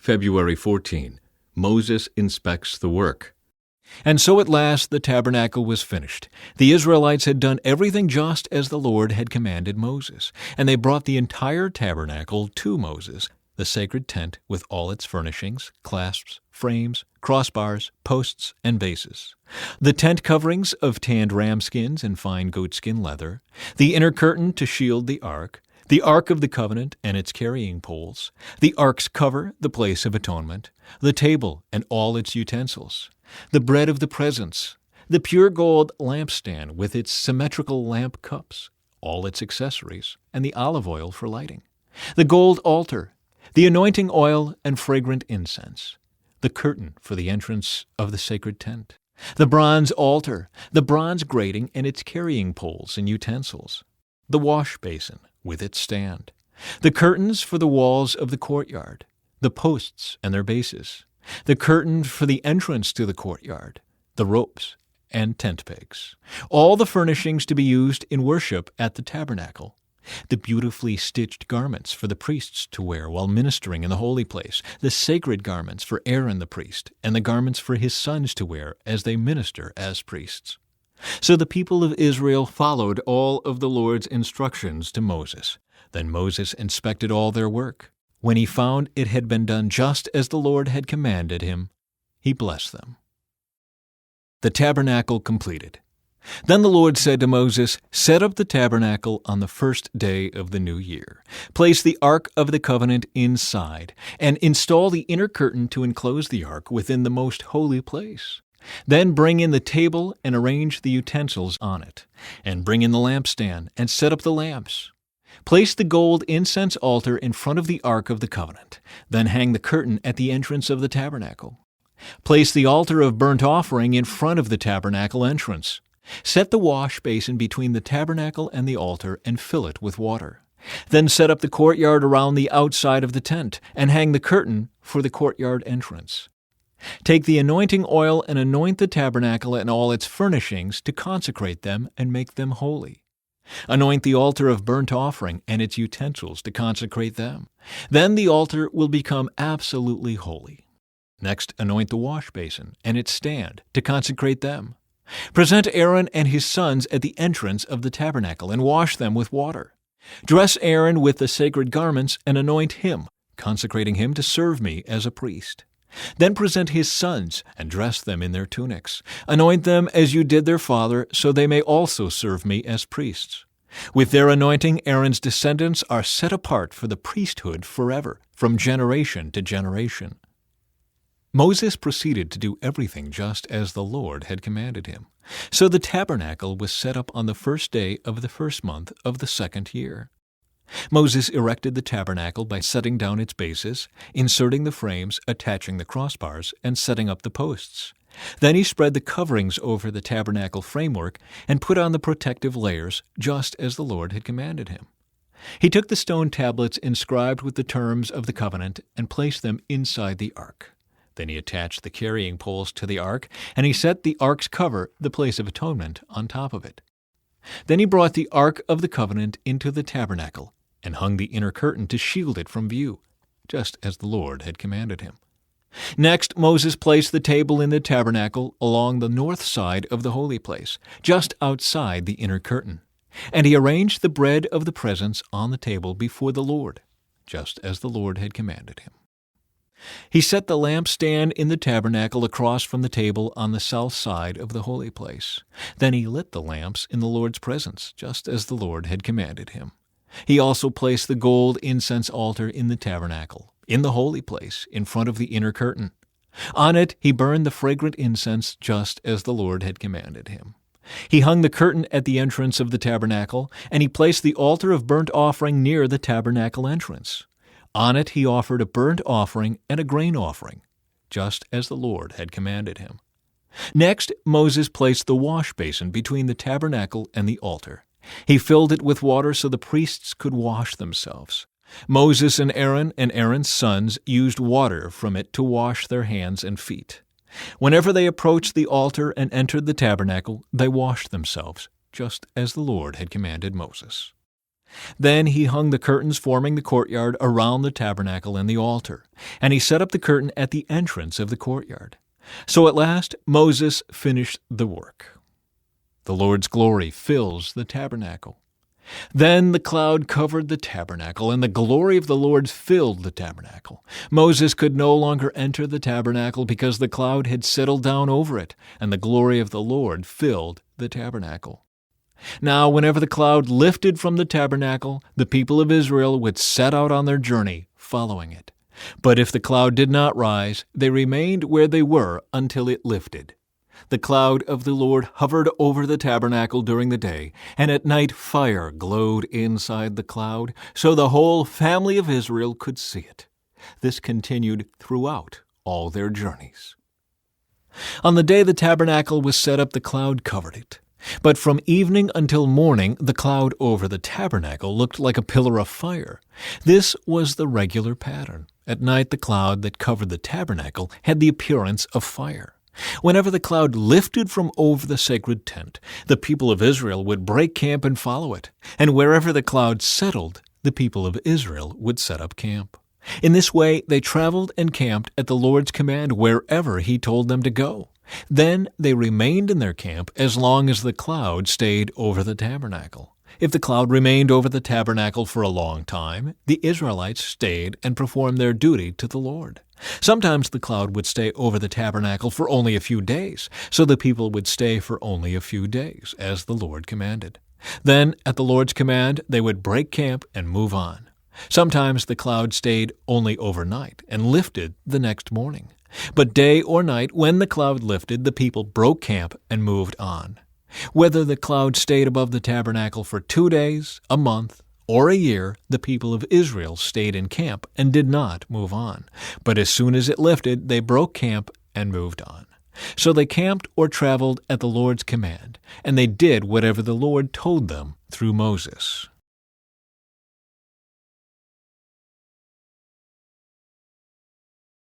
February 14. Moses inspects the work. And so at last the tabernacle was finished. The Israelites had done everything just as the Lord had commanded Moses, and they brought the entire tabernacle to Moses, the sacred tent with all its furnishings, clasps, frames, crossbars, posts, and bases, the tent coverings of tanned ram skins and fine goatskin leather, the inner curtain to shield the ark of the covenant and its carrying poles, the ark's cover, the place of atonement, the table and all its utensils, the bread of the presence, the pure gold lampstand with its symmetrical lamp cups, all its accessories, and the olive oil for lighting, the gold altar, the anointing oil and fragrant incense, the curtain for the entrance of the sacred tent, the bronze altar, the bronze grating and its carrying poles and utensils, the wash basin with its stand, the curtains for the walls of the courtyard, the posts and their bases, the curtain for the entrance to the courtyard, the ropes and tent pegs, all the furnishings to be used in worship at the tabernacle, the beautifully stitched garments for the priests to wear while ministering in the holy place, the sacred garments for Aaron the priest, and the garments for his sons to wear as they minister as priests. So the people of Israel followed all of the Lord's instructions to Moses. Then Moses inspected all their work. When he found it had been done just as the Lord had commanded him, he blessed them. The tabernacle completed. Then the Lord said to Moses, "Set up the tabernacle on the first day of the new year. Place the ark of the covenant inside, and install the inner curtain to enclose the ark within the most holy place. Then bring in the table and arrange the utensils on it, and bring in the lampstand and set up the lamps. Place the gold incense altar in front of the ark of the covenant. Then hang the curtain at the entrance of the tabernacle. Place the altar of burnt offering in front of the tabernacle entrance. Set the wash basin between the tabernacle and the altar and fill it with water. Then set up the courtyard around the outside of the tent and hang the curtain for the courtyard entrance. Take the anointing oil and anoint the tabernacle and all its furnishings to consecrate them and make them holy. Anoint the altar of burnt offering and its utensils to consecrate them. Then the altar will become absolutely holy. Next, anoint the wash basin and its stand to consecrate them. Present Aaron and his sons at the entrance of the tabernacle and wash them with water. Dress Aaron with the sacred garments and anoint him, consecrating him to serve me as a priest. Then present his sons and dress them in their tunics. Anoint them as you did their father, so they may also serve me as priests. With their anointing, Aaron's descendants are set apart for the priesthood forever, from generation to generation." Moses proceeded to do everything just as the Lord had commanded him. So the tabernacle was set up on the first day of the first month of the second year. Moses erected the tabernacle by setting down its bases, inserting the frames, attaching the crossbars, and setting up the posts. Then he spread the coverings over the tabernacle framework and put on the protective layers, just as the Lord had commanded him. He took the stone tablets inscribed with the terms of the covenant and placed them inside the ark. Then he attached the carrying poles to the ark, and he set the ark's cover, the place of atonement, on top of it. Then he brought the ark of the covenant into the tabernacle and hung the inner curtain to shield it from view, just as the Lord had commanded him. Next, Moses placed the table in the tabernacle along the north side of the holy place, just outside the inner curtain, and he arranged the bread of the presence on the table before the Lord, just as the Lord had commanded him. He set the lampstand in the tabernacle across from the table on the south side of the holy place. Then he lit the lamps in the Lord's presence, just as the Lord had commanded him. He also placed the gold incense altar in the tabernacle, in the holy place, in front of the inner curtain. On it he burned the fragrant incense, just as the Lord had commanded him. He hung the curtain at the entrance of the tabernacle, and he placed the altar of burnt offering near the tabernacle entrance. On it he offered a burnt offering and a grain offering, just as the Lord had commanded him. Next, Moses placed the wash basin between the tabernacle and the altar. He filled it with water so the priests could wash themselves. Moses and Aaron's sons used water from it to wash their hands and feet. Whenever they approached the altar and entered the tabernacle, they washed themselves, just as the Lord had commanded Moses. Then he hung the curtains forming the courtyard around the tabernacle and the altar, and he set up the curtain at the entrance of the courtyard. So at last Moses finished the work. The Lord's glory fills the tabernacle. Then the cloud covered the tabernacle, and the glory of the Lord filled the tabernacle. Moses could no longer enter the tabernacle because the cloud had settled down over it, and the glory of the Lord filled the tabernacle. Now, whenever the cloud lifted from the tabernacle, the people of Israel would set out on their journey, following it. But if the cloud did not rise, they remained where they were until it lifted. The cloud of the Lord hovered over the tabernacle during the day, and at night fire glowed inside the cloud, so the whole family of Israel could see it. This continued throughout all their journeys. On the day the tabernacle was set up, the cloud covered it. But from evening until morning, the cloud over the tabernacle looked like a pillar of fire. This was the regular pattern. At night, the cloud that covered the tabernacle had the appearance of fire. Whenever the cloud lifted from over the sacred tent, the people of Israel would break camp and follow it. And wherever the cloud settled, the people of Israel would set up camp. In this way, they traveled and camped at the Lord's command wherever He told them to go. Then they remained in their camp as long as the cloud stayed over the tabernacle. If the cloud remained over the tabernacle for a long time, the Israelites stayed and performed their duty to the Lord. Sometimes the cloud would stay over the tabernacle for only a few days, so the people would stay for only a few days, as the Lord commanded. Then, at the Lord's command, they would break camp and move on. Sometimes the cloud stayed only overnight and lifted the next morning. But day or night, when the cloud lifted, the people broke camp and moved on. Whether the cloud stayed above the tabernacle for 2 days, a month, or a year, the people of Israel stayed in camp and did not move on. But as soon as it lifted, they broke camp and moved on. So they camped or traveled at the Lord's command, and they did whatever the Lord told them through Moses.